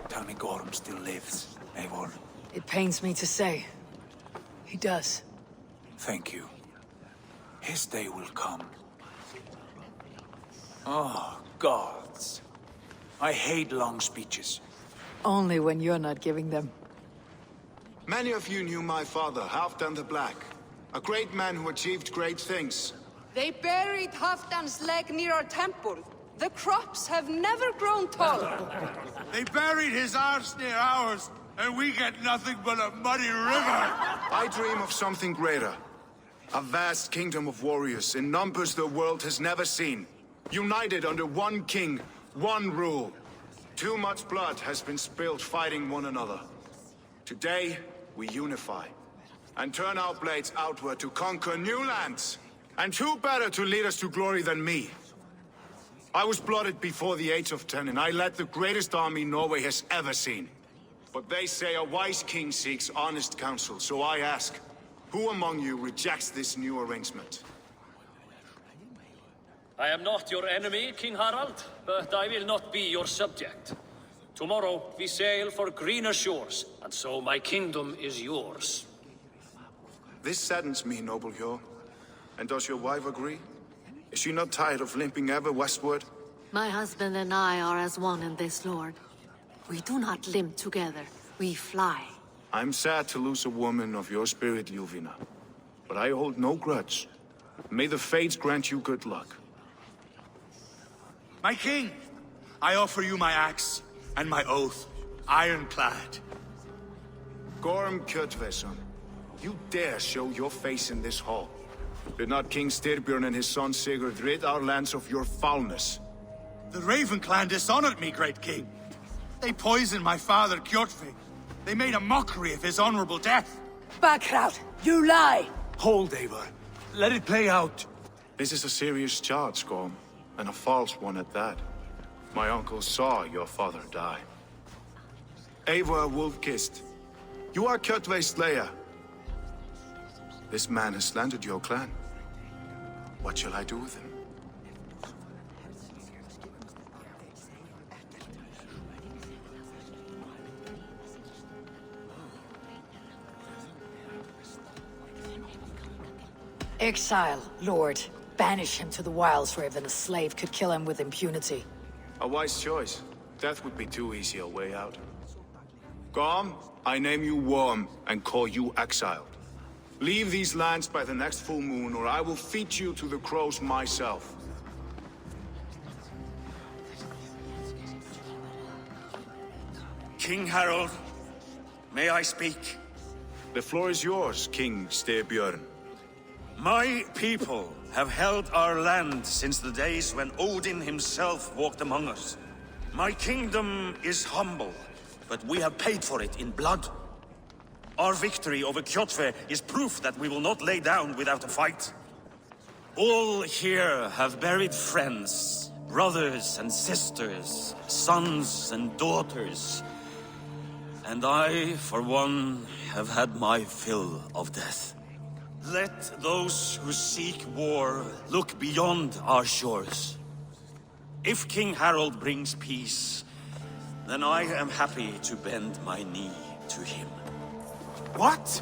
Tell me Gorm still lives, Eivor. It pains me to say. He does. Thank you. His day will come. Oh, gods. I hate long speeches. Only when you're not giving them. Many of you knew my father, Halfdan the Black. A great man who achieved great things. They buried Halfdan's leg near our temple. The crops have never grown taller. They buried his arse near ours, and we get nothing but a muddy river! I dream of something greater. A vast kingdom of warriors in numbers the world has never seen. United under one king, one rule. Too much blood has been spilled fighting one another. Today, we unify. And turn our blades outward to conquer new lands. And who better to lead us to glory than me? I was blooded before the age of 10, and I led the greatest army Norway has ever seen. But they say a wise king seeks honest counsel, so I ask, who among you rejects this new arrangement? I am not your enemy, King Harald, but I will not be your subject. Tomorrow we sail for greener shores, and so my kingdom is yours. This saddens me, noble Hjor. And does your wife agree? Is she not tired of limping ever westward? My husband and I are as one in this, Lord. We do not limp together, we fly. I'm sad to lose a woman of your spirit, Ljuvina. But I hold no grudge. May the fates grant you good luck. My king, I offer you my axe and my oath, ironclad. Gorm Kjotveson, you dare show your face in this hall. Did not King Styrbjörn and his son Sigurd rid our lands of your foulness? The Raven clan dishonored me, great king. They poisoned my father, Kjotve. They made a mockery of his honorable death. Backrout! You lie! Hold, Eivor. Let it play out. This is a serious charge, Gorm, and a false one at that. My uncle saw your father die. Eivor Wolf-Kissed, you are Kjotve's slayer. This man has slandered your clan. What shall I do with him? Exile, Lord. Banish him to the wilds where even a slave could kill him with impunity. A wise choice. Death would be too easy a way out. Gorm, I name you Worm and call you exiled. Leave these lands by the next full moon, or I will feed you to the crows myself. King Harald, may I speak? The floor is yours, King Styrbjörn. My people have held our land since the days when Odin himself walked among us. My kingdom is humble, but we have paid for it in blood. Our victory over Kjotve is proof that we will not lay down without a fight. All here have buried friends, brothers and sisters, sons and daughters. And I, for one, have had my fill of death. Let those who seek war look beyond our shores. If King Harald brings peace, then I am happy to bend my knee to him. What?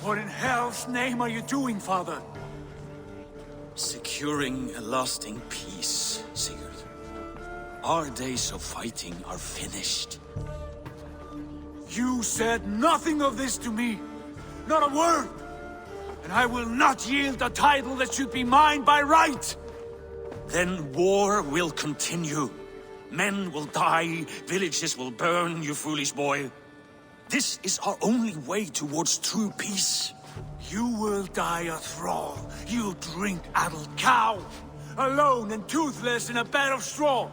What in hell's name are you doing, father? Securing a lasting peace, Sigurd. Our days of fighting are finished. You said nothing of this to me. Not a word. And I will not yield a title that should be mine by right. Then war will continue. Men will die, villages will burn, you foolish boy. This is our only way towards true peace. You will die a thrall. You'll drink addled cow. Alone and toothless in a bed of straw.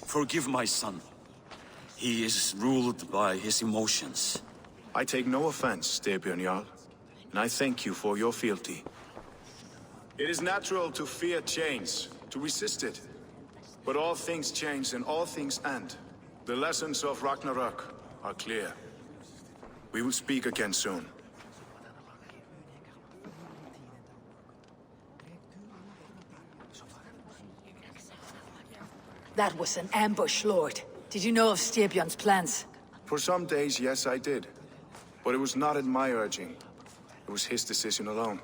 Forgive my son. He is ruled by his emotions. I take no offense, Styrbjörn Jarl, and I thank you for your fealty. It is natural to fear change, to resist it. But all things change and all things end. The lessons of Ragnarok are clear. We will speak again soon. That was an ambush, Lord. Did you know of Styrbjörn's plans? For some days, yes, I did. But it was not at my urging. It was his decision alone.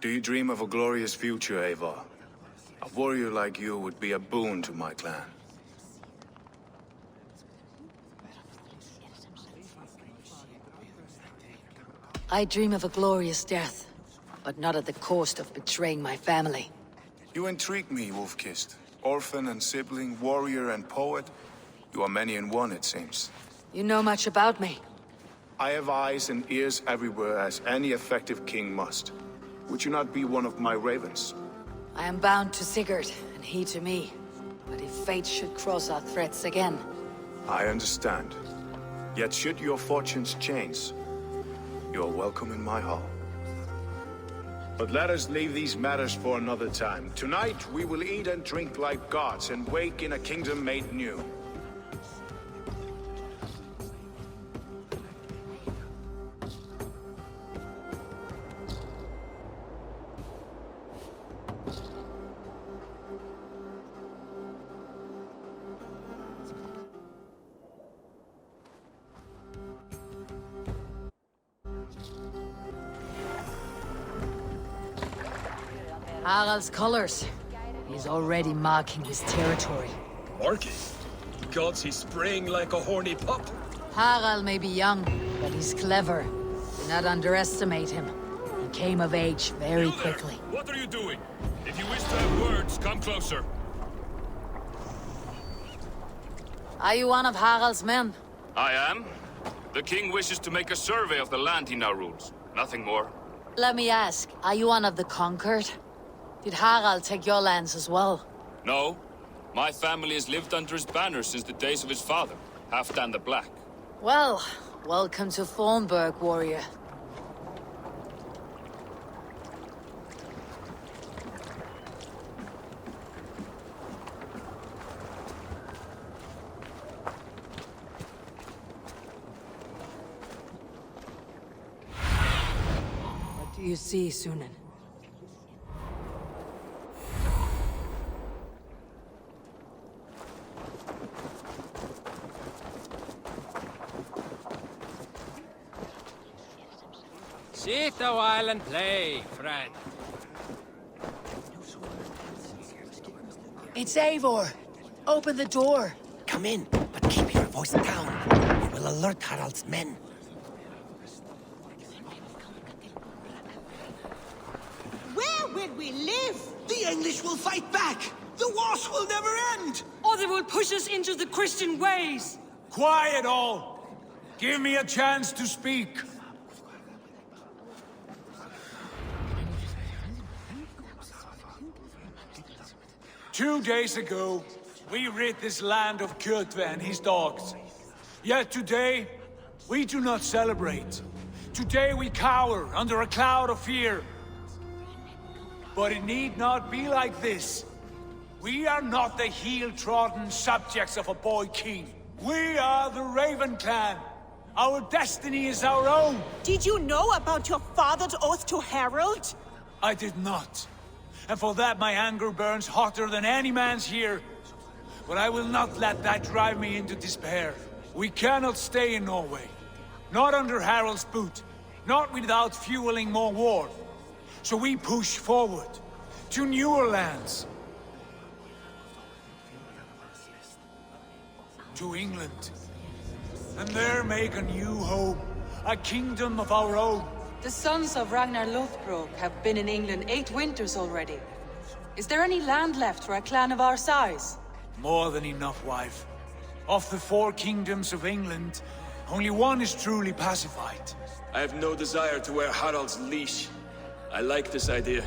Do you dream of a glorious future, Eivor? A warrior like you would be a boon to my clan. I dream of a glorious death, but not at the cost of betraying my family. You intrigue me, Wolf-Kissed. Orphan and sibling, warrior and poet. You are many in one, it seems. You know much about me. I have eyes and ears everywhere, as any effective king must. Would you not be one of my ravens? I am bound to Sigurd, and he to me. But if fate should cross our threats again... I understand. Yet should your fortunes change, you are welcome in my hall. But let us leave these matters for another time. Tonight, we will eat and drink like gods and wake in a kingdom made new. Harald's colors. He's already marking his territory. Marking? The gods, he's spraying like a horny pup. Harald may be young, but he's clever. Do not underestimate him. He came of age very quickly. What are you doing? If you wish to have words, come closer. Are you one of Harald's men? I am. The king wishes to make a survey of the land he now rules. Nothing more. Let me ask, are you one of the conquered? Did Harald take your lands as well? No. My family has lived under his banner since the days of his father, Halfdan the Black. Well, welcome to Thornburg, warrior. What do you see, Sunan? Sit a while and play, friend. It's Eivor! Open the door! Come in, but keep your voice down. We will alert Harald's men. Where will we live? The English will fight back! The wars will never end! Or they will push us into the Christian ways! Quiet all! Give me a chance to speak. 2 days ago, we rid this land of Kjotve and his dogs. Yet today, we do not celebrate. Today we cower under a cloud of fear. But it need not be like this. We are not the heel-trodden subjects of a boy king. We are the Raven clan. Our destiny is our own. Did you know about your father's oath to Harald? I did not. And for that my anger burns hotter than any man's here. But I will not let that drive me into despair. We cannot stay in Norway. Not under Harald's boot. Not without fueling more war. So we push forward. To newer lands. To England. And there make a new home. A kingdom of our own. The sons of Ragnar Lothbrok have been in England 8 winters already. Is there any land left for a clan of our size? More than enough, wife. Of the 4 kingdoms of England, only one is truly pacified. I have no desire to wear Harald's leash. I like this idea.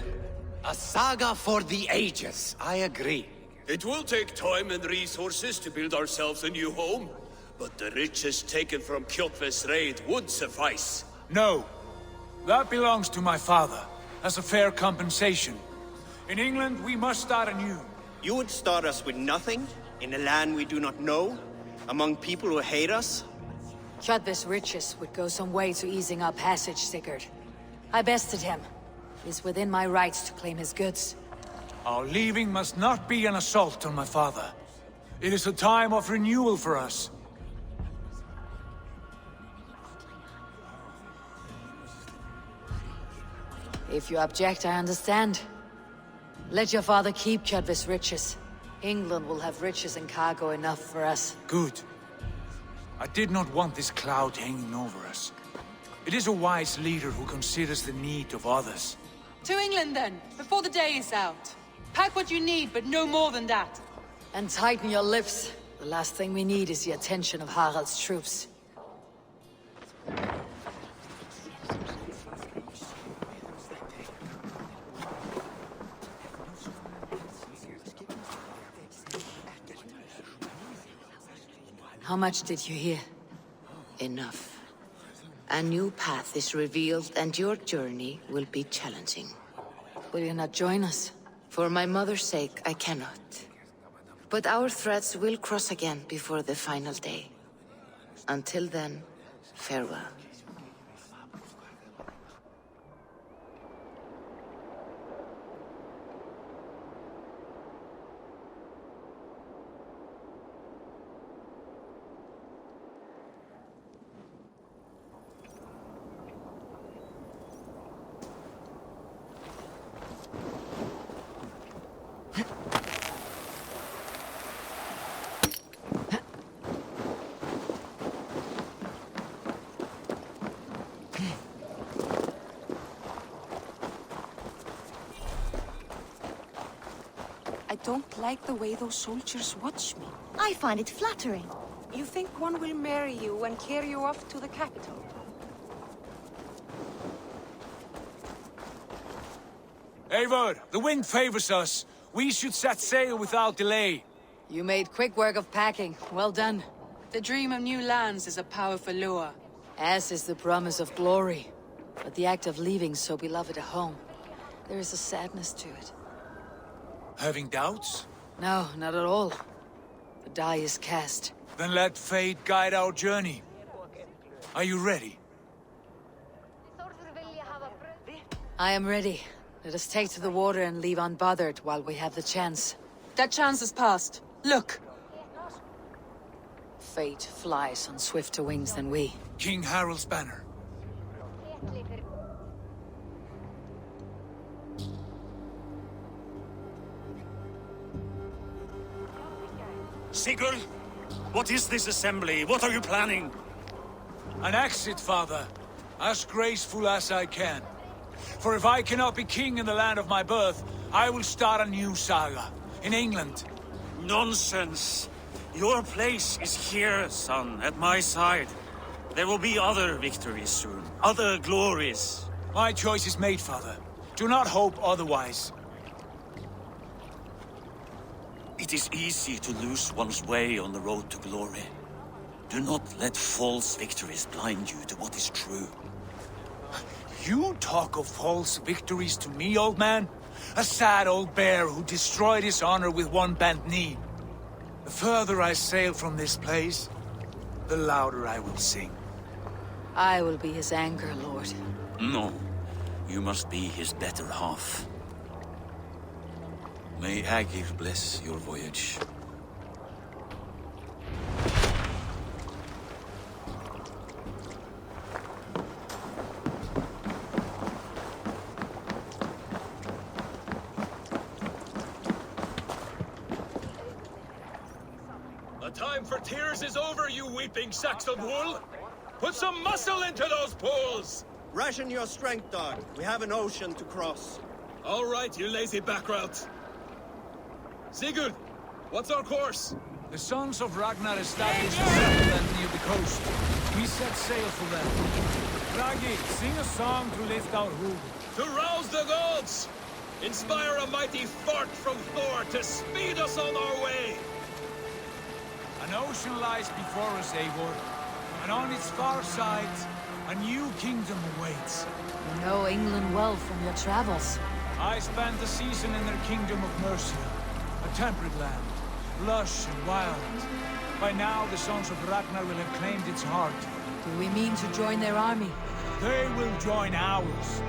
A saga for the ages, I agree. It will take time and resources to build ourselves a new home, but the riches taken from Kjotve's raid would suffice. No. That belongs to my father, as a fair compensation. In England, we must start anew. You would start us with nothing? In a land we do not know? Among people who hate us? Kjotve's riches would go some way to easing our passage, Sigurd. I bested him. It is within my rights to claim his goods. Our leaving must not be an assault on my father. It is a time of renewal for us. If you object, I understand. Let your father keep Kjotve's riches. England will have riches and cargo enough for us. Good. I did not want this cloud hanging over us. It is a wise leader who considers the need of others. To England, then, before the day is out. Pack what you need, but no more than that. And tighten your lips. The last thing we need is the attention of Harald's troops. How much did you hear? Enough. A new path is revealed and your journey will be challenging. Will you not join us? For my mother's sake, I cannot. But our threads will cross again before the final day. Until then, farewell. I don't like the way those soldiers watch me. I find it flattering. You think one will marry you and carry you off to the capital? Eivor, the wind favors us. We should set sail without delay. You made quick work of packing. Well done. The dream of new lands is a powerful lure. As is the promise of glory. But the act of leaving so beloved a home, there is a sadness to it. Having doubts? No, not at all. The die is cast. Then let fate guide our journey. Are you ready? I am ready. Let us take to the water and leave unbothered while we have the chance. That chance is past. Look! Fate flies on swifter wings than we. King Harald's banner. Sigurd, what is this assembly? What are you planning? An exit, father. As graceful as I can. For if I cannot be king in the land of my birth, I will start a new saga. In England. Nonsense. Your place is here, son, at my side. There will be other victories soon. Other glories. My choice is made, father. Do not hope otherwise. It is easy to lose one's way on the road to glory. Do not let false victories blind you to what is true. You talk of false victories to me, old man? A sad old bear who destroyed his honor with one bent knee. The further I sail from this place, the louder I will sing. I will be his anchor, Lord. No, you must be his better half. May Aegir bless your voyage. The time for tears is over, you weeping Saxon wool! Put some muscle into those pulls! Ration your strength, dog. We have an ocean to cross. All right, you lazy backrout. Sigurd, What's our course? The sons of Ragnar established a settlement near the coast. We set sail for them. Raggi, sing a song to lift our hood. To rouse the gods! Inspire a mighty fart from Thor to speed us on our way! An ocean lies before us, Eivor, and on its far sides, a new kingdom awaits. You know England well from your travels. I spent a season in their kingdom of Mercia, a temperate land, lush and wild. By now, the sons of Ragnar will have claimed its heart. Do we mean to join their army? They will join ours.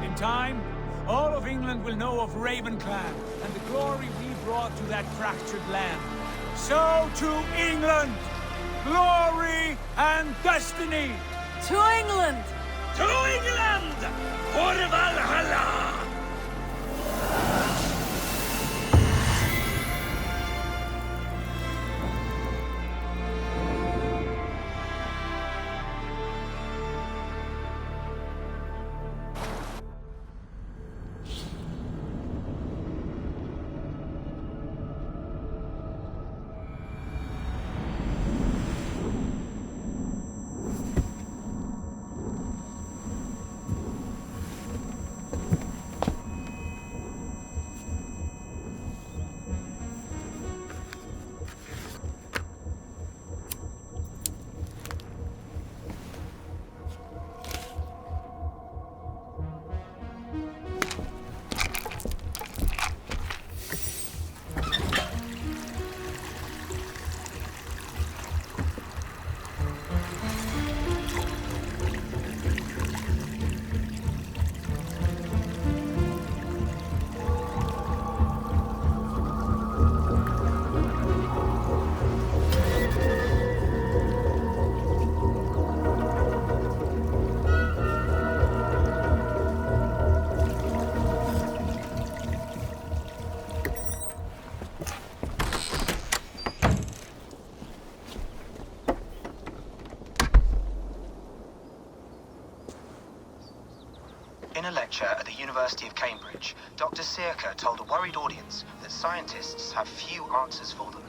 In time, all of England will know of Ravenclan and the glory we brought to that fractured land. So to England! Glory and destiny! To England! To England! For Valhalla! In a lecture at the University of Cambridge, Dr. Sirka told a worried audience that scientists have few answers for them.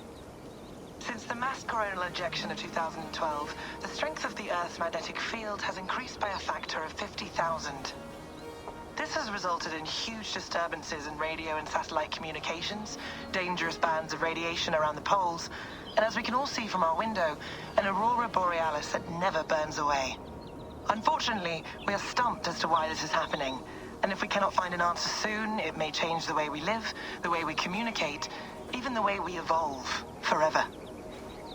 Since the mass coronal ejection of 2012, the strength of the Earth's magnetic field has increased by a factor of 50,000. This has resulted in huge disturbances in radio and satellite communications, dangerous bands of radiation around the poles, and as we can all see from our window, an aurora borealis that never burns away. Unfortunately, we are stumped as to why this is happening, and if we cannot find an answer soon, it may change the way we live, the way we communicate, even the way we evolve, forever.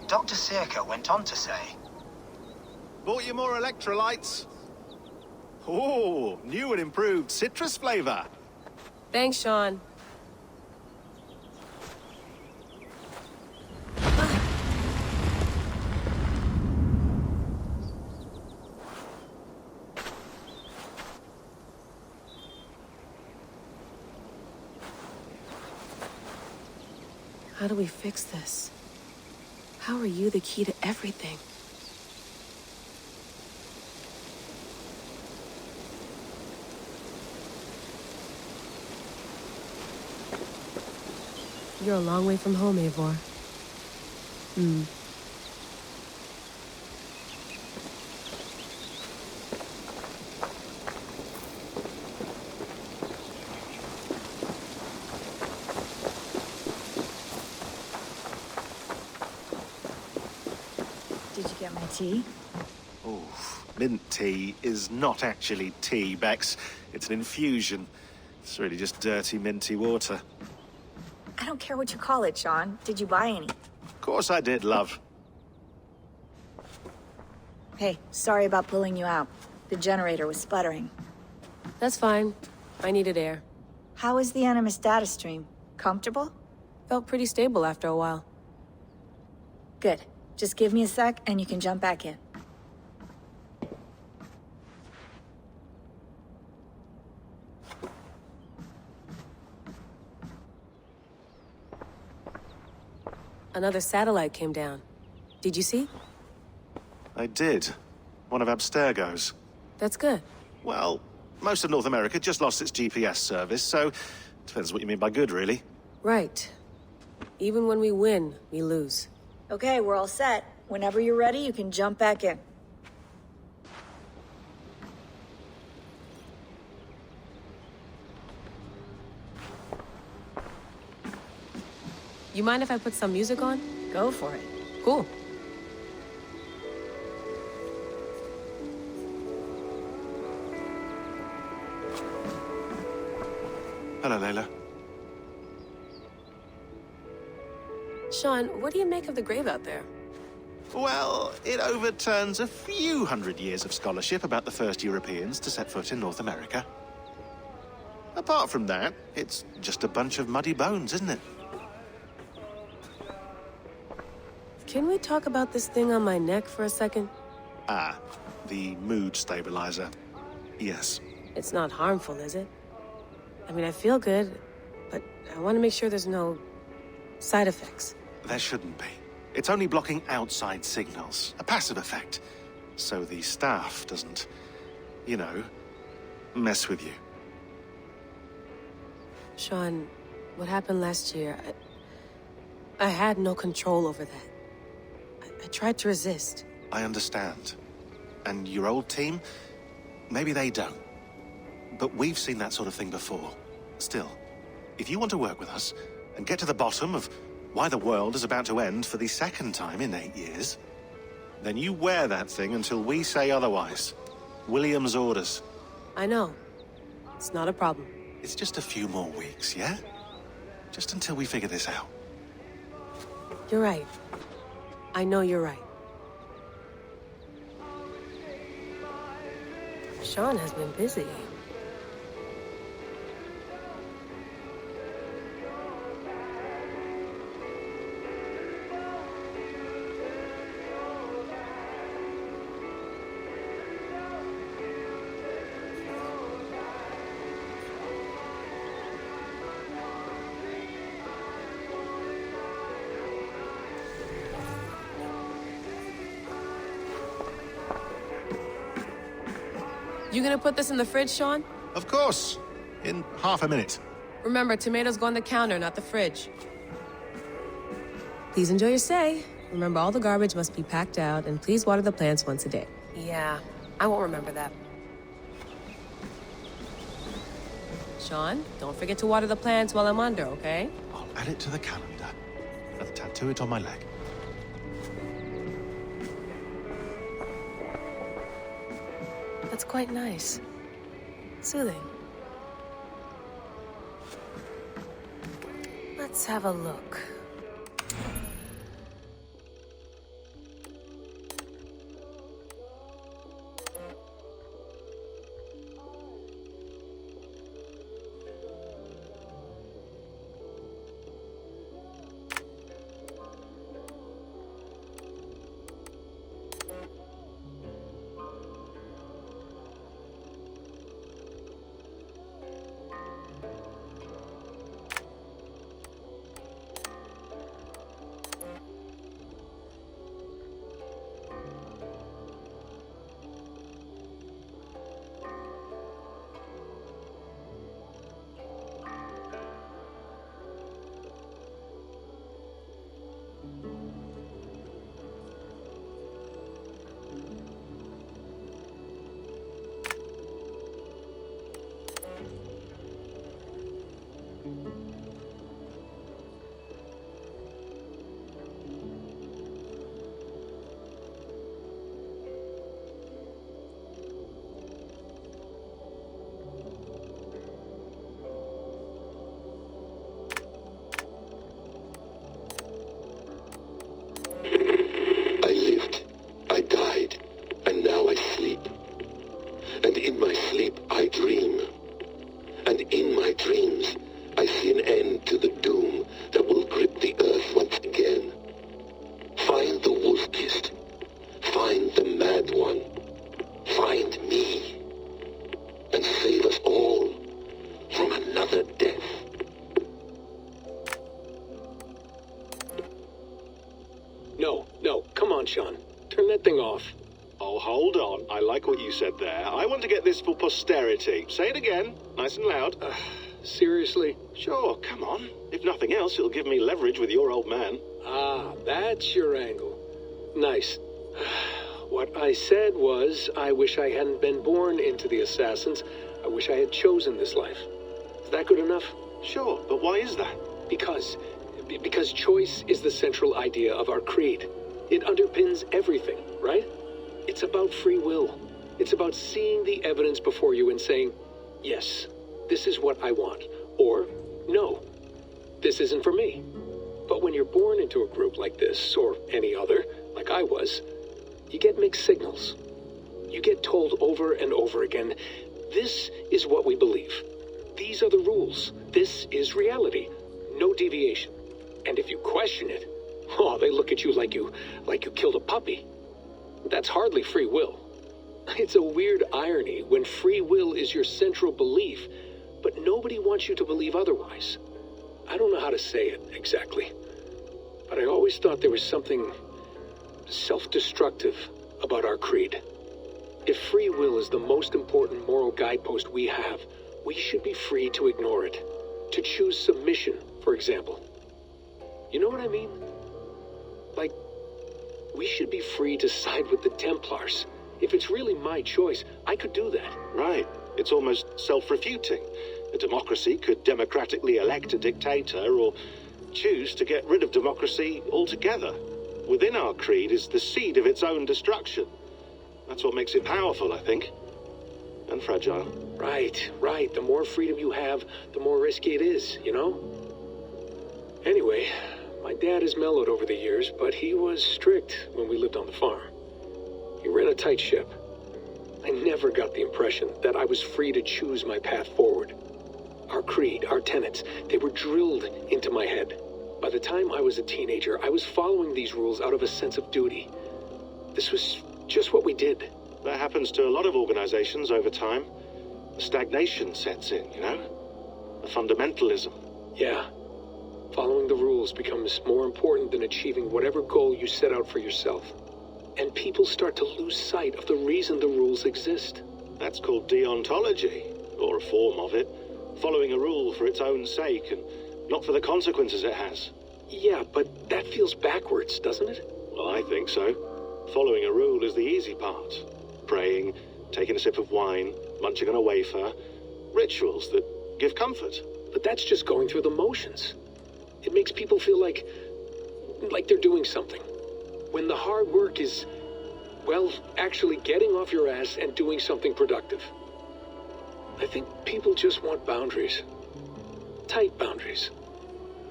Dr. Sirka went on to say, "Bought you more electrolytes? Oh, new and improved citrus flavor." Thanks, Sean. How do we fix this? How are you the key to everything? You're a long way from home, Eivor. Did you get my tea? Oh, mint tea is not actually tea, Bex. It's an infusion. It's really just dirty, minty water. I don't care what you call it, Sean. Did you buy any? Of course I did, love. Hey, sorry about pulling you out. The generator was sputtering. That's fine. I needed air. How is the Animus data stream? Comfortable? Felt pretty stable after a while. Good. Just give me a sec and you can jump back in. Another satellite came down. Did you see? I did. One of Abstergo's. That's good. Well, most of North America just lost its GPS service, so depends what you mean by good, really. Right. Even when we win, we lose. Okay, we're all set. Whenever you're ready, you can jump back in. You mind if I put some music on? Go for it. Cool. Hello, Layla. Sean, what do you make of the grave out there? Well, it overturns a few hundred years of scholarship about the first Europeans to set foot in North America. Apart from that, it's just a bunch of muddy bones, isn't it? Can we talk about this thing on my neck for a second? Ah, the mood stabilizer. Yes. It's not harmful, is it? I mean, I feel good, but I want to make sure there's no side effects. There shouldn't be. It's only blocking outside signals, a passive effect. So the staff doesn't, you know, mess with you. Sean, what happened last year, I had no control over that. I tried to resist. I understand. And your old team, maybe they don't. But we've seen that sort of thing before. Still, if you want to work with us and get to the bottom of why the world is about to end for the second time in 8 years, then you wear that thing until we say otherwise. William's orders. I know. It's not a problem. It's just a few more weeks, yeah? Just until we figure this out. You're right. I know you're right. Sean has been busy. You gonna put this in the fridge, Sean? Of course. In half a minute. Remember, tomatoes go on the counter, not the fridge. Please enjoy your stay. Remember, all the garbage must be packed out, and please water the plants once a day. Yeah, I won't remember that. Sean, don't forget to water the plants while I'm under, okay? I'll add it to the calendar. I'll tattoo it on my leg. That's quite nice. Soothing. Let's have a look. Said there. I want to get this for posterity. Say it again, nice and loud. Seriously? Sure, come on. If nothing else, it'll give me leverage with your old man. Ah, that's your angle. Nice. What I said was, I wish I hadn't been born into the Assassins. I wish I had chosen this life. Is that good enough? Sure, but why is that? Because choice is the central idea of our creed. It underpins everything, right? It's about free will. It's about seeing the evidence before you and saying, yes, this is what I want. Or, no, this isn't for me. But when you're born into a group like this, or any other, like I was, you get mixed signals. You get told over and over again, this is what we believe. These are the rules. This is reality. No deviation. And if you question it, oh, they look at you like you killed a puppy. That's hardly free will. It's a weird irony when free will is your central belief, but nobody wants you to believe otherwise. I don't know how to say it exactly, but I always thought there was something self-destructive about our creed. If free will is the most important moral guidepost we have, we should be free to ignore it. To choose submission, for example. You know what I mean? Like, we should be free to side with the Templars. If it's really my choice, I could do that. Right. It's almost self-refuting. A democracy could democratically elect a dictator or choose to get rid of democracy altogether. Within our creed is the seed of its own destruction. That's what makes it powerful, I think. And fragile. Right. The more freedom you have, the more risky it is, you know? Anyway, my dad has mellowed over the years, but he was strict when we lived on the farm. He ran a tight ship. I never got the impression that I was free to choose my path forward. Our creed, our tenets, they were drilled into my head. By the time I was a teenager, I was following these rules out of a sense of duty. This was just what we did. That happens to a lot of organizations over time. Stagnation sets in, you know? A fundamentalism. Yeah. Following the rules becomes more important than achieving whatever goal you set out for yourself. And people start to lose sight of the reason the rules exist. That's called deontology, or a form of it. Following a rule for its own sake, and not for the consequences it has. Yeah, but that feels backwards, doesn't it? Well, I think so. Following a rule is the easy part. Praying, taking a sip of wine, munching on a wafer. Rituals that give comfort. But that's just going through the motions. It makes people feel like they're doing something. When the hard work is, well, actually getting off your ass and doing something productive. I think people just want boundaries. Tight boundaries.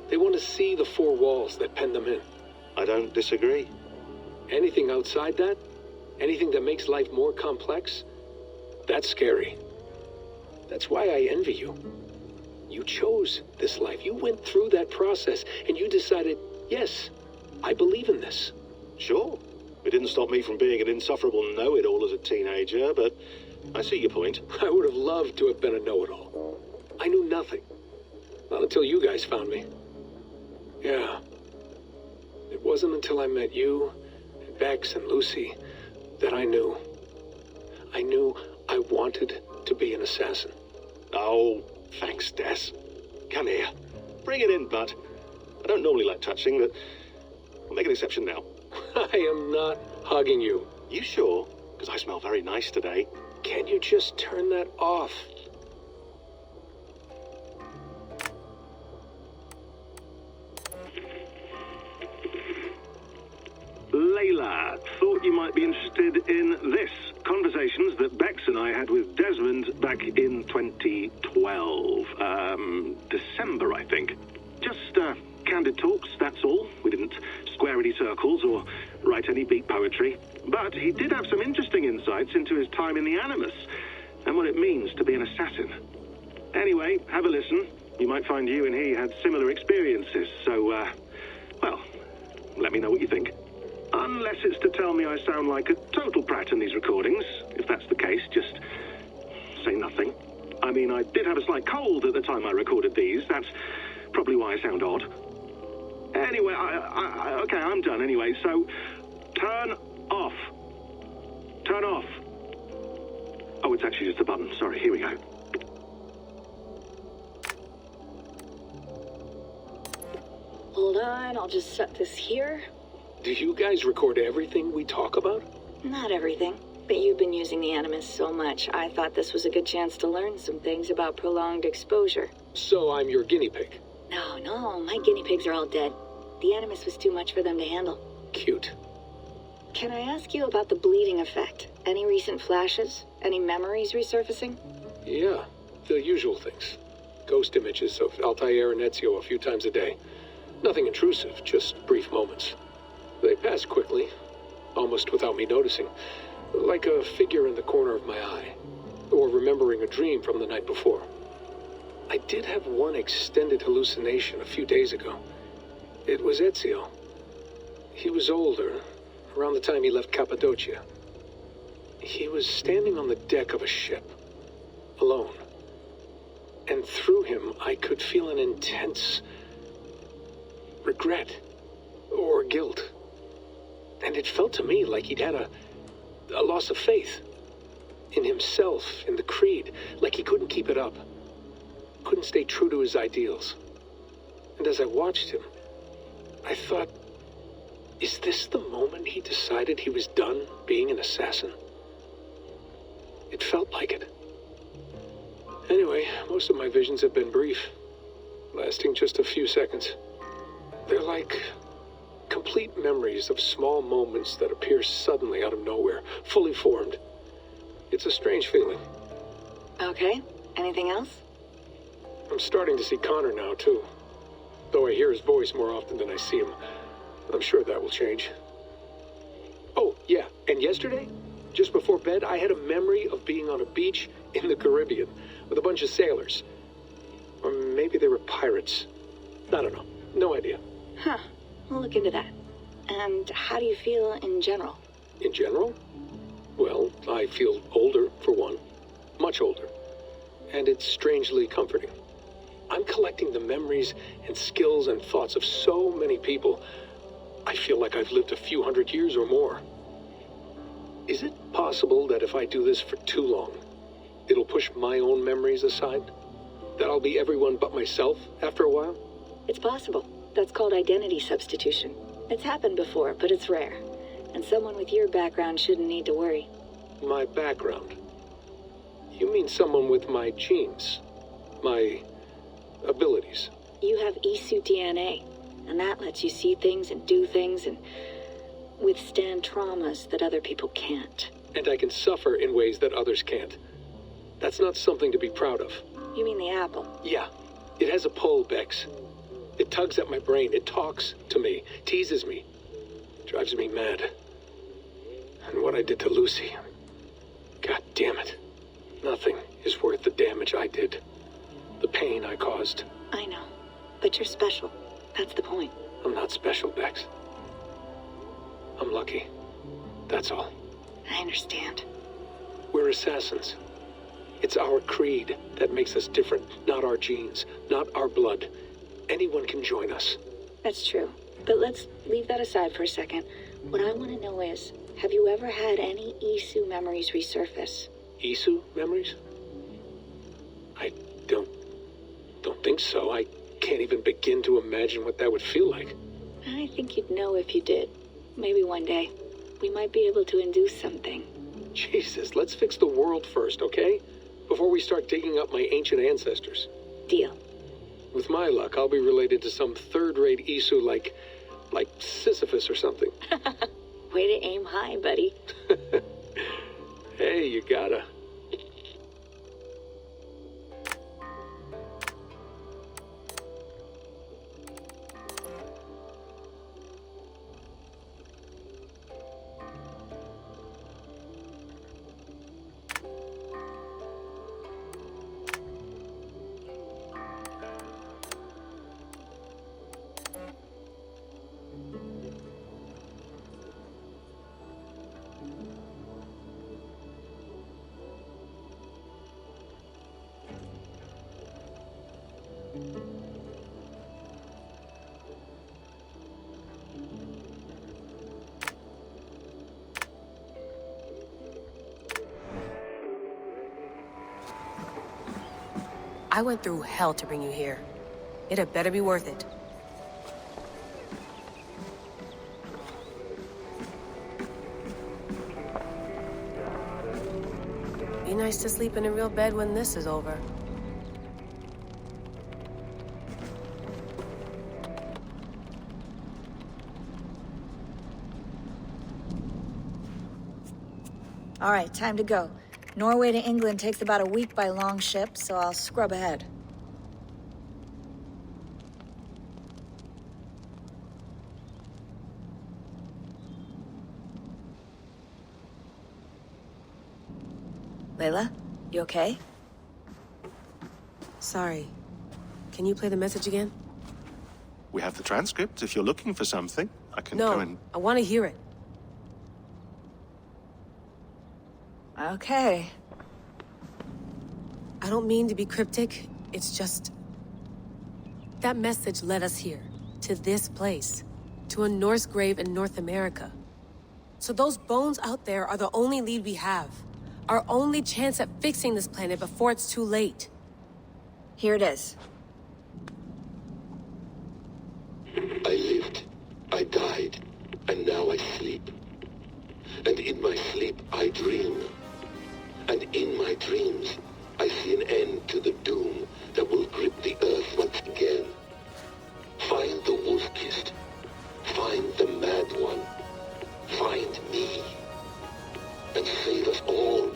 They want to see the four walls that pen them in. I don't disagree. Anything outside that, anything that makes life more complex, that's scary. That's why I envy you. You chose this life. You went through that process, and you decided, yes, I believe in this. Sure. It didn't stop me from being an insufferable know-it-all as a teenager, but I see your point. I would have loved to have been a know-it-all. I knew nothing. Not until you guys found me. Yeah. It wasn't until I met you, and Bex and Lucy, that I knew. I knew I wanted to be an assassin. Oh, thanks, Des. Come here. Bring it in, bud. I don't normally like touching, but I'll make an exception now. I am not hugging you. You sure? Because I smell very nice today. Can you just turn that off? Layla, thought you might be interested in this. Conversations that Bex and I had with Desmond back in 2012. December, I think. Just, candid talks, that's all. We didn't square any circles or write any beat poetry. But he did have some interesting insights into his time in the Animus and what it means to be an assassin. Anyway, have a listen. You might find you and he had similar experiences, so, well, let me know what you think. Unless it's to tell me I sound like a total prat in these recordings. If that's the case, just say nothing. I mean, I did have a slight cold at the time I recorded these. That's probably why I sound odd. Anyway, okay, I'm done anyway, so turn off. Turn off. Oh, it's actually just a button. Sorry, here we go. Hold on, I'll just set this here. Do you guys record everything we talk about? Not everything, but you've been using the Animus so much, I thought this was a good chance to learn some things about prolonged exposure. So I'm your guinea pig. No, my guinea pigs are all dead. The Animus was too much for them to handle. Cute. Can I ask you about the bleeding effect? Any recent flashes? Any memories resurfacing? Yeah, the usual things. Ghost images of Altair and Ezio a few times a day. Nothing intrusive, just brief moments. They pass quickly, almost without me noticing. Like a figure in the corner of my eye. Or remembering a dream from the night before. I did have one extended hallucination a few days ago. It was Ezio. He was older, around the time he left Cappadocia. He was standing on the deck of a ship, alone. And through him, I could feel an intense regret or guilt. And it felt to me like he'd had a loss of faith in himself, in the creed, like he couldn't keep it up, couldn't stay true to his ideals. And as I watched him, I thought, is this the moment he decided he was done being an assassin? It felt like it. Anyway, most of my visions have been brief, lasting just a few seconds. They're like complete memories of small moments that appear suddenly out of nowhere, fully formed. It's a strange feeling. Okay, anything else? I'm starting to see Connor now, too. Though I hear his voice more often than I see him. I'm sure that will change. Oh, yeah, and yesterday, just before bed, I had a memory of being on a beach in the Caribbean with a bunch of sailors. Or maybe they were pirates. I don't know. No idea. Huh. We'll look into that. And how do you feel in general? In general? Well, I feel older, for one. Much older. And it's strangely comforting. I'm collecting the memories and skills and thoughts of so many people. I feel like I've lived a few hundred years or more. Is it possible that if I do this for too long, it'll push my own memories aside? That I'll be everyone but myself after a while? It's possible. That's called identity substitution. It's happened before, but it's rare. And someone with your background shouldn't need to worry. My background? You mean someone with my genes? My abilities? You have Isu DNA, and that lets you see things and do things and withstand traumas that other people can't. And I can suffer in ways that others can't. That's not something to be proud of. You mean the apple? Yeah. It has a pull, Bex. It tugs at my brain. It talks to me. Teases me. Drives me mad. And what I did to Lucy... God damn it. Nothing is worth the damage I did. The pain I caused. I know. But you're special. That's the point. I'm not special, Bex. I'm lucky. That's all. I understand. We're assassins. It's our creed that makes us different, not our genes, not our blood. Anyone can join us. That's true. But let's leave that aside for a second. What I want to know is, have you ever had any Isu memories resurface? Isu memories? I don't think so. I can't even begin to imagine what that would feel like. I think you'd know if you did. Maybe one day. We might be able to induce something. Jesus, let's fix the world first, okay? Before we start digging up my ancient ancestors. Deal. With my luck, I'll be related to some third-rate Isu like Sisyphus or something. Way to aim high, buddy. Hey, you gotta. I went through hell to bring you here. It had better be worth it. Be nice to sleep in a real bed when this is over. All right, time to go. Norway to England takes about a week by long ship, so I'll scrub ahead. Layla, you okay? Sorry. Can you play the message again? We have the transcript. If you're looking for something, I can No, go and... I want to hear it. Okay. I don't mean to be cryptic. It's just... that message led us here. To this place. To a Norse grave in North America. So those bones out there are the only lead we have. Our only chance at fixing this planet before it's too late. Here it is. I lived, I died, and now I sleep. And in my sleep I dream. And in my dreams, I see an end to the doom that will grip the earth once again. Find the wolf-kissed. Find the mad one. Find me. And save us all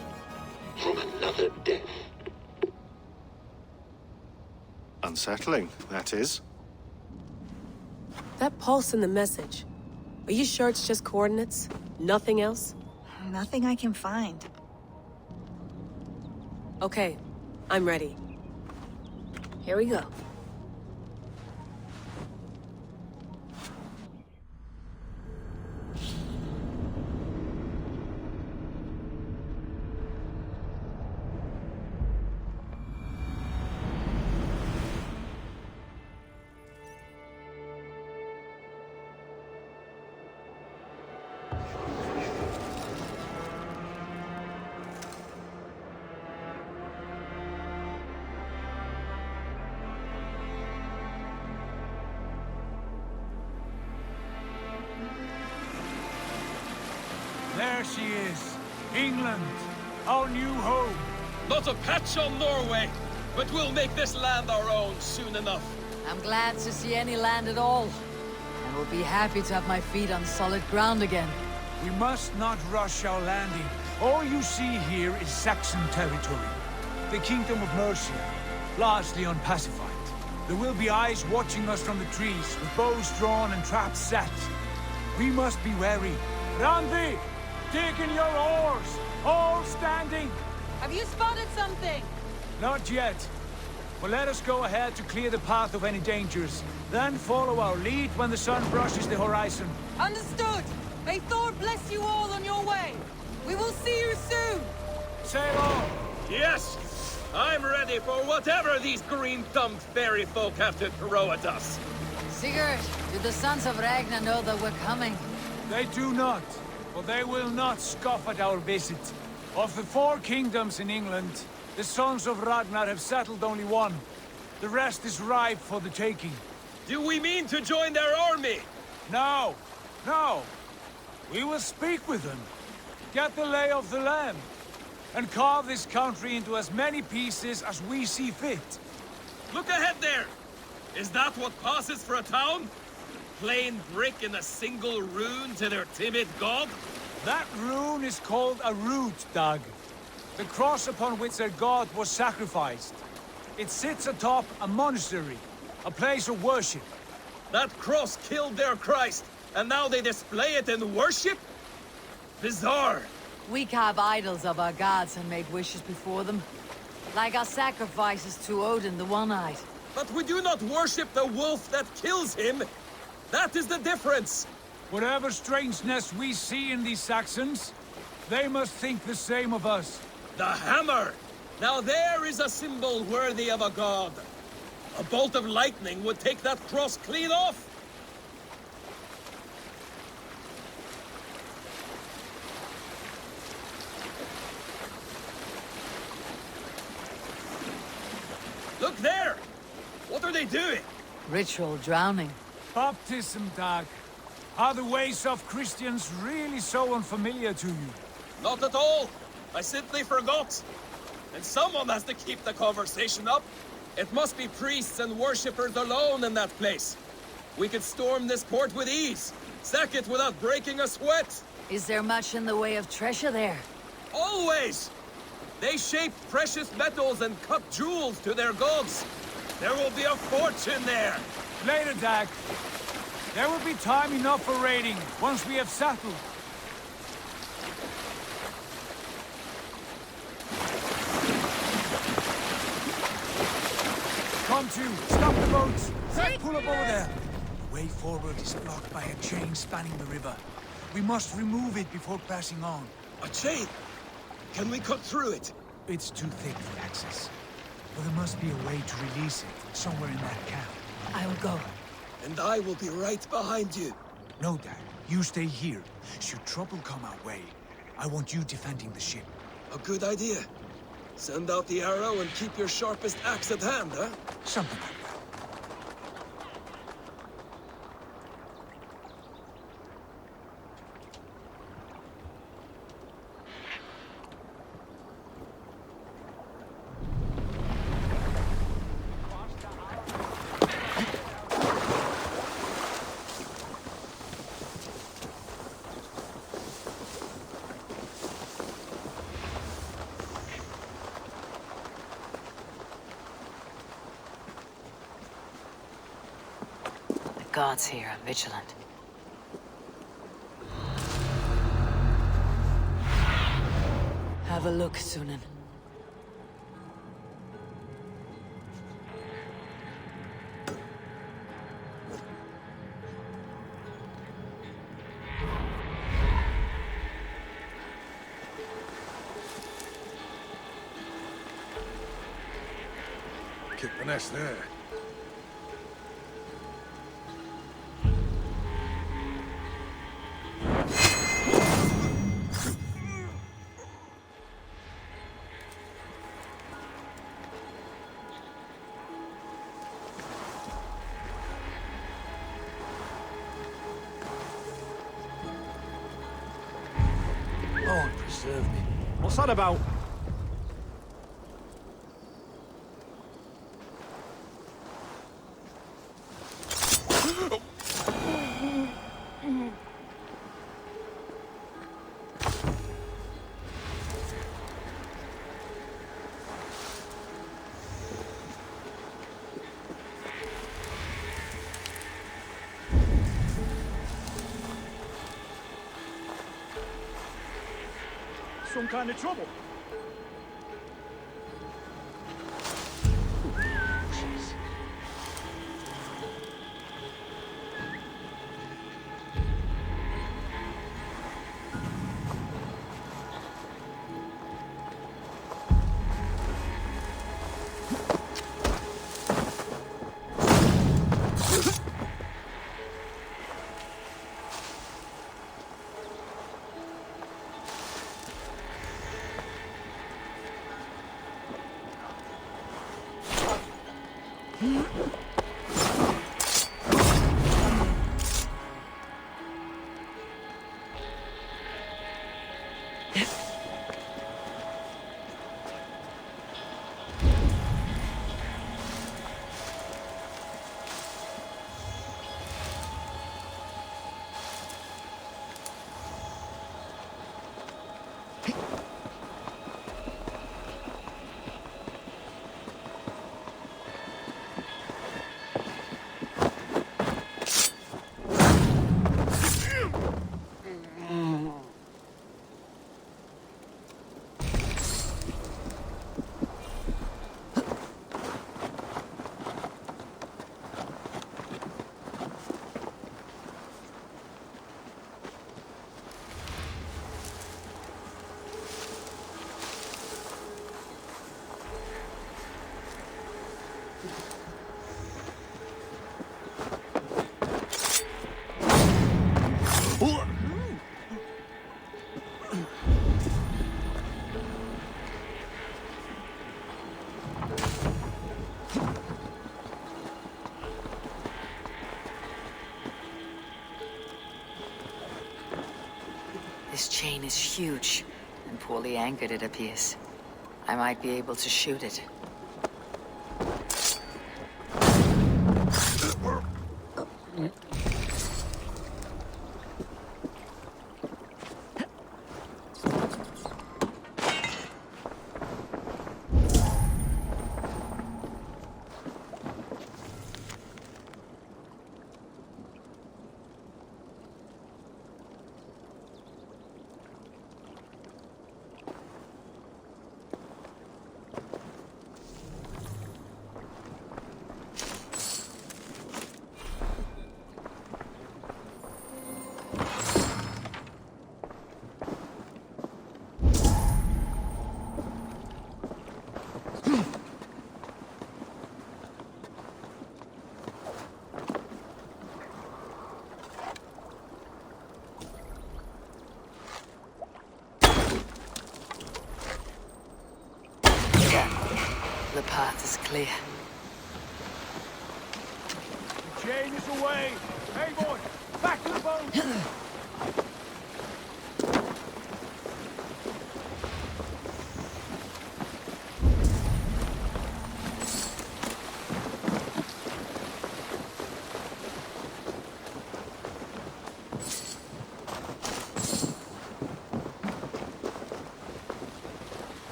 from another death. Unsettling, that is. That pulse in the message. Are you sure it's just coordinates? Nothing else? Nothing I can find. Okay, I'm ready. Here we go. There she is. England. Our new home. Not a patch on Norway, but we'll make this land our own soon enough. I'm glad to see any land at all. And will be happy to have my feet on solid ground again. We must not rush our landing. All you see here is Saxon territory. The Kingdom of Mercia, largely unpacified. There will be eyes watching us from the trees, with bows drawn and traps set. We must be wary. Randi! Dig in your oars! All standing! Have you spotted something? Not yet. But let us go ahead to clear the path of any dangers. Then follow our lead when the sun brushes the horizon. Understood! May Thor bless you all on your way! We will see you soon! Sail on! Yes! I'm ready for whatever these green-thumbed fairy folk have to throw at us. Sigurd, do the sons of Ragnar know that we're coming? They do not. But they will not scoff at our visit. Of the 4 kingdoms in England, the sons of Ragnar have settled only one. The rest is ripe for the taking. Do we mean to join their army? No. No. We will speak with them. Get the lay of the land. And carve this country into as many pieces as we see fit. Look ahead there! Is that what passes for a town? Plain brick in a single rune to their timid god? That rune is called a root, Dag. The cross upon which their god was sacrificed. It sits atop a monastery, a place of worship. That cross killed their Christ, and now they display it in worship? Bizarre. We carve idols of our gods and make wishes before them. Like our sacrifices to Odin the One-Eyed. But we do not worship the wolf that kills him. That is the difference! Whatever strangeness we see in these Saxons, they must think the same of us. The hammer! Now there is a symbol worthy of a god. A bolt of lightning would take that cross clean off! Look there! What are they doing? Ritual drowning. Baptism, Dag. Are the ways of Christians really so unfamiliar to you? Not at all. I simply forgot. And someone has to keep the conversation up. It must be priests and worshippers alone in that place. We could storm this port with ease. Sack it without breaking a sweat. Is there much in the way of treasure there? Always! They shape precious metals and cut jewels to their gods. There will be a fortune there. Later, Dag. There will be time enough for raiding once we have settled. Come to, stop the boats. Pull up over there. The way forward is blocked by a chain spanning the river. We must remove it before passing on. A chain? Can we cut through it? It's too thick for access. But there must be a way to release it somewhere in that camp. I will go. And I will be right behind you. No, Dad. You stay here. Should trouble come our way, I want you defending the ship. A good idea. Send out the arrow and keep your sharpest axe at hand, huh? Something like that. Gods here are vigilant. Have a look, Sunan. Kick the nest there. Lord preserve me. What's that about? Some kind of trouble. This chain is huge, and poorly anchored, it appears. I might be able to shoot it. The path is clear. The chain is away! Eivor, back to the boat!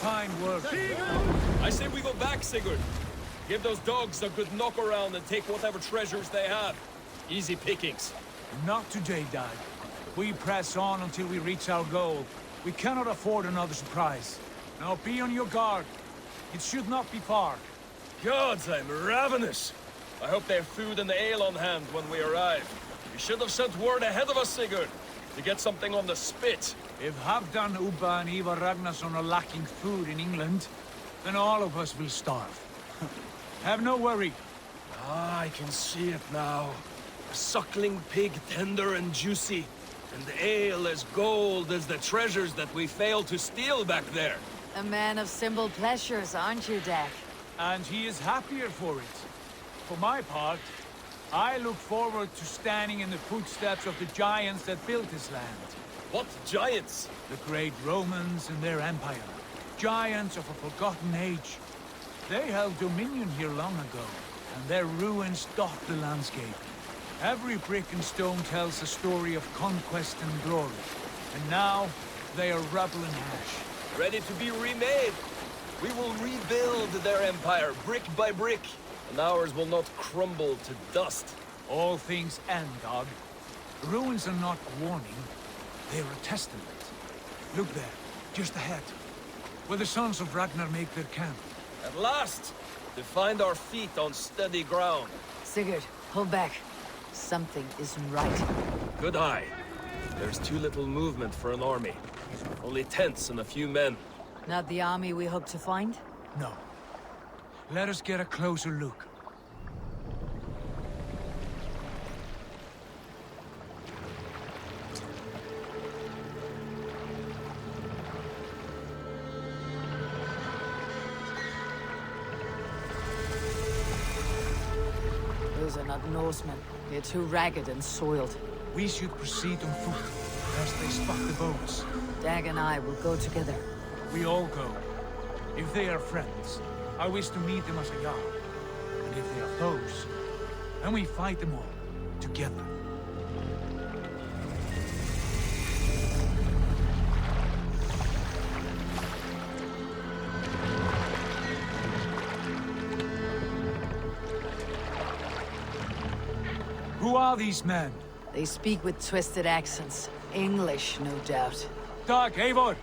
Fine work. I say we go back, Sigurd. Give those dogs a good knock around and take whatever treasures they have. Easy pickings. Not today, Dad. We press on until we reach our goal. We cannot afford another surprise. Now be on your guard. It should not be far. Gods, I'm ravenous. I hope they have food and ale on hand when we arrive. You should have sent word ahead of us, Sigurd, to get something on the spit. If Halfdan, Ubba and Eivor Ragnarsson are lacking food in England, then all of us will starve. Have no worry. Ah, I can see it now. A suckling pig, tender and juicy. And ale as gold as the treasures that we failed to steal back there. A man of simple pleasures, aren't you, Dak? And he is happier for it. For my part, I look forward to standing in the footsteps of the giants that built this land. What giants? The great Romans and their empire. Giants of a forgotten age. They held dominion here long ago, and their ruins dot the landscape. Every brick and stone tells a story of conquest and glory. And now, they are rubble and ash. Ready to be remade. We will rebuild their empire, brick by brick, and ours will not crumble to dust. All things end, dog. The ruins are not a warning. They're a testament. Look there, just ahead, where the sons of Ragnar make their camp. At last, to find our feet on steady ground. Sigurd, hold back. Something isn't right. Good eye. There's too little movement for an army. Only tents and a few men. Not the army we hope to find? No. Let us get a closer look. Those are not Norsemen. They're too ragged and soiled. We should proceed on foot, lest they spot the boats. Dag and I will go together. We all go. If they are friends, I wish to meet them as a Jarl. And if they are foes, then we fight them all, together. Who are these men? They speak with twisted accents. English, no doubt. Doc, Eivor!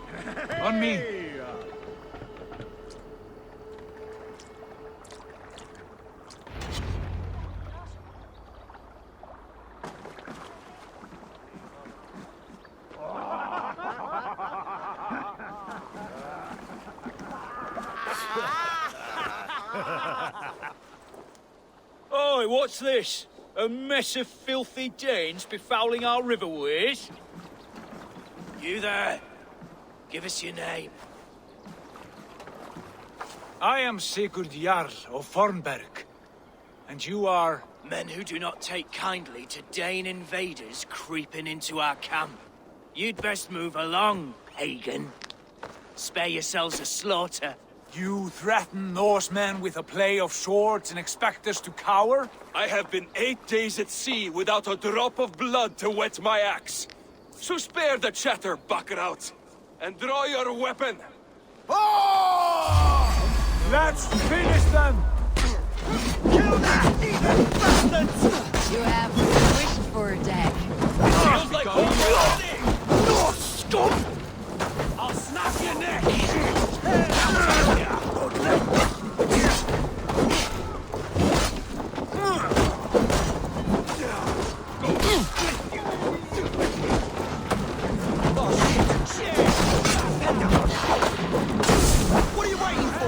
On me! Oi, what's this? A mess of filthy Danes befouling our riverways? You there? Give us your name. I am Sigurd Jarl of Fornberg. And you are... Men who do not take kindly to Dane invaders creeping into our camp. You'd best move along, pagan. Spare yourselves a slaughter. You threaten Norsemen with a play of swords and expect us to cower? I have been 8 days at sea without a drop of blood to wet my axe. So spare the chatter, Buckerout, and draw your weapon. Oh! Let's finish them! Kill that heathen bastards! You have wished for a dag. Feels like home already! No, scum! I'll snap your neck! What are you waiting for?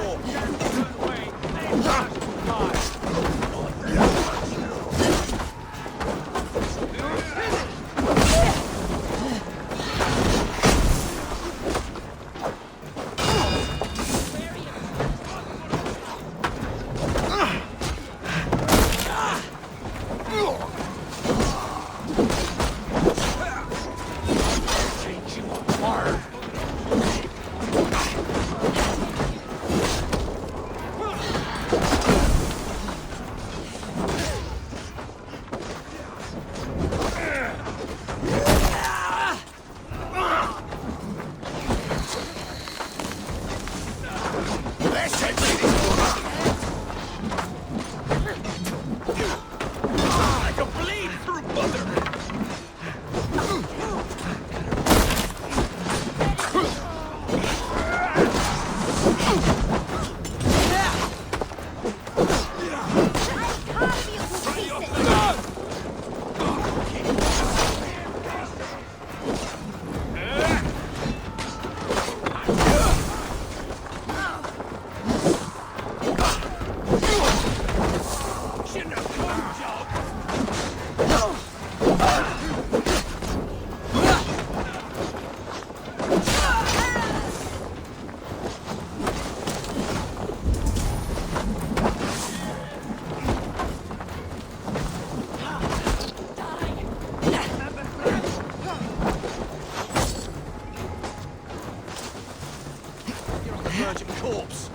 Corpse.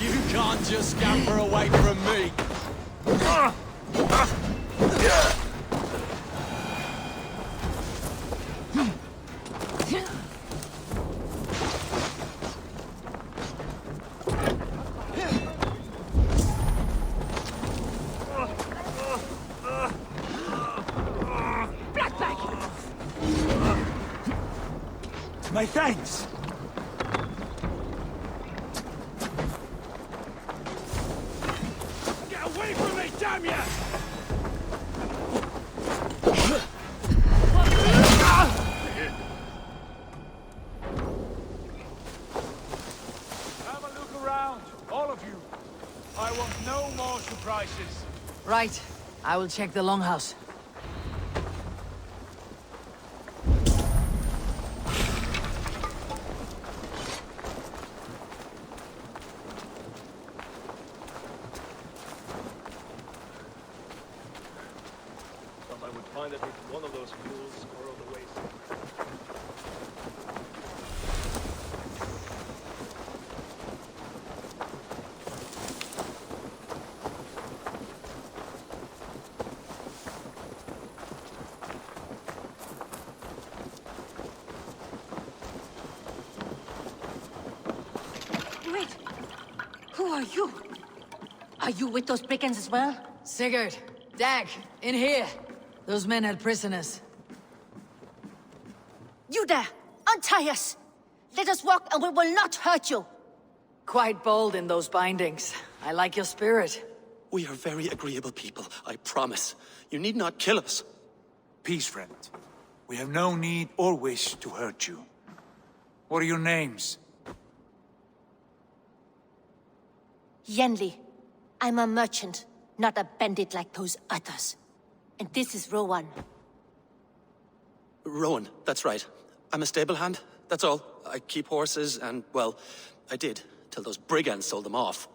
You can't just scamper away from me. My thanks! Get away from me, damn ya! Have a look around, all of you. I want no more surprises. Right. I will check the longhouse. Thought I would find at least one of those mules squirreled away. Wait! Who are you? Are you with those brigands as well? Sigurd! Dag! In here! Those men had prisoners. You there! Untie us! Let us walk and we will not hurt you! Quite bold in those bindings. I like your spirit. We are very agreeable people, I promise. You need not kill us. Peace, friend. We have no need or wish to hurt you. What are your names? Yenli. I'm a merchant, not a bandit like those others. And this is Rowan. Rowan, that's right. I'm a stable hand, that's all. I keep horses and, well, I did, till those brigands sold them off.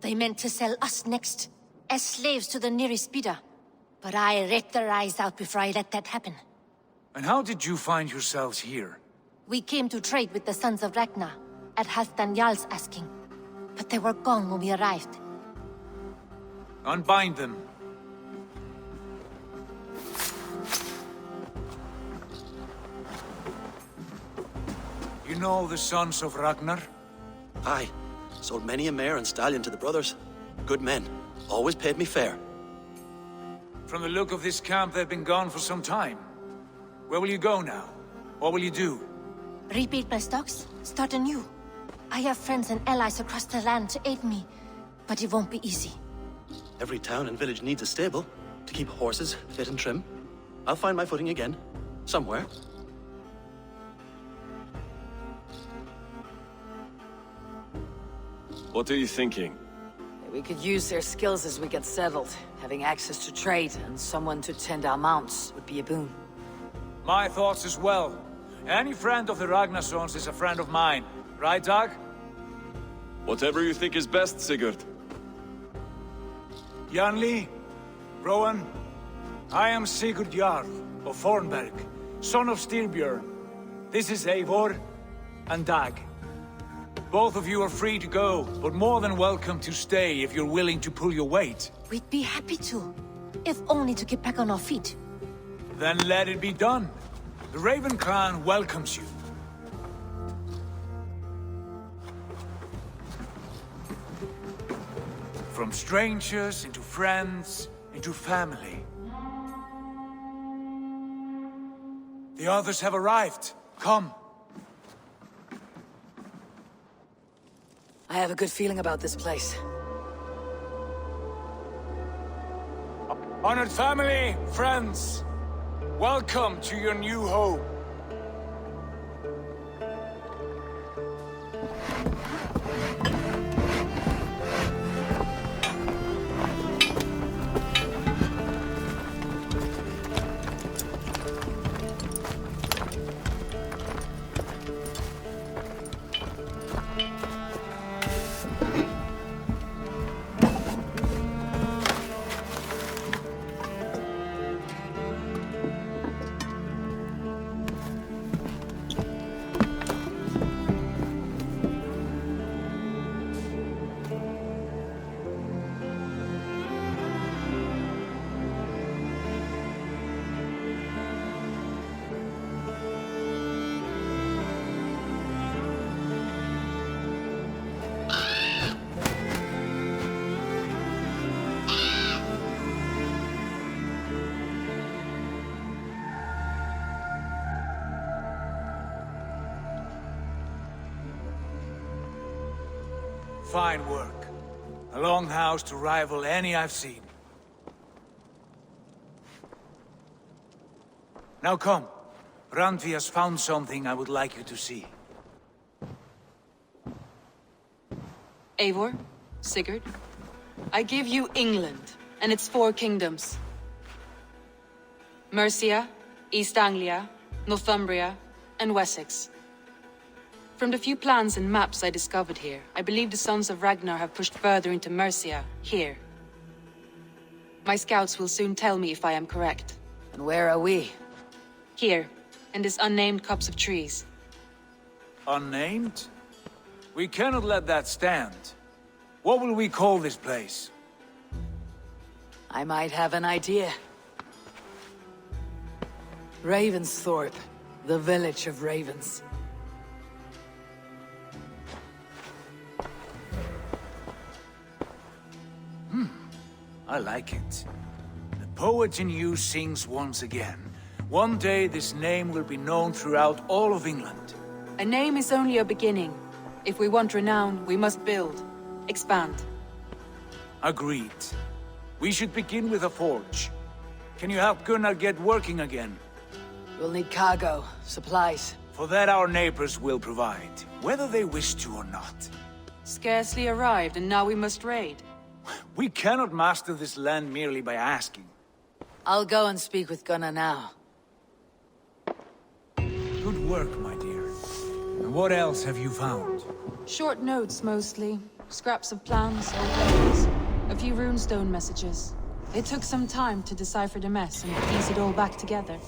They meant to sell us next, as slaves to the nearest bidder. But I ripped their eyes out before I let that happen. And how did you find yourselves here? We came to trade with the Sons of Ragnar, at Halfdan Jarl's asking. But they were gone when we arrived. Unbind them. You know the Sons of Ragnar? Aye. Sold many a mare and stallion to the brothers. Good men. Always paid me fair. From the look of this camp, they've been gone for some time. Where will you go now? What will you do? Rebuild my stocks, start anew. I have friends and allies across the land to aid me, but it won't be easy. Every town and village needs a stable to keep horses fit and trim. I'll find my footing again. Somewhere. What are you thinking? We could use their skills as we get settled. Having access to trade and someone to tend our mounts would be a boon. My thoughts as well. Any friend of the Ragnarsons is a friend of mine. Right, Dag? Whatever you think is best, Sigurd. Janli, Rowan, I am Sigurd Jarl of Fornberg, son of Styrbjörn. This is Eivor and Dag. Both of you are free to go, but more than welcome to stay if you're willing to pull your weight. We'd be happy to, if only to get back on our feet. Then let it be done. The Raven clan welcomes you. From strangers, into friends, into family. The others have arrived. Come. I have a good feeling about this place. Honored family, friends, welcome to your new home. Fine work. A longhouse to rival any I've seen. Now come. Randvi has found something I would like you to see. Eivor, Sigurd, I give you England and its 4 kingdoms. Mercia, East Anglia, Northumbria, and Wessex. From the few plans and maps I discovered here, I believe the Sons of Ragnar have pushed further into Mercia, here. My scouts will soon tell me if I am correct. And where are we? Here, in this unnamed copse of trees. Unnamed? We cannot let that stand. What will we call this place? I might have an idea. Ravensthorpe, the village of ravens. I like it. The poet in you sings once again. One day this name will be known throughout all of England. A name is only a beginning. If we want renown, we must build, expand. Agreed. We should begin with a forge. Can you help Gunnar get working again? We'll need cargo, supplies. For that our neighbors will provide, whether they wish to or not. Scarcely arrived, and now we must raid. We cannot master this land merely by asking. I'll go and speak with Gunnar now. Good work, my dear. And what else have you found? Short notes, mostly. Scraps of plans, old letters. A few runestone messages. It took some time to decipher the mess and piece it all back together.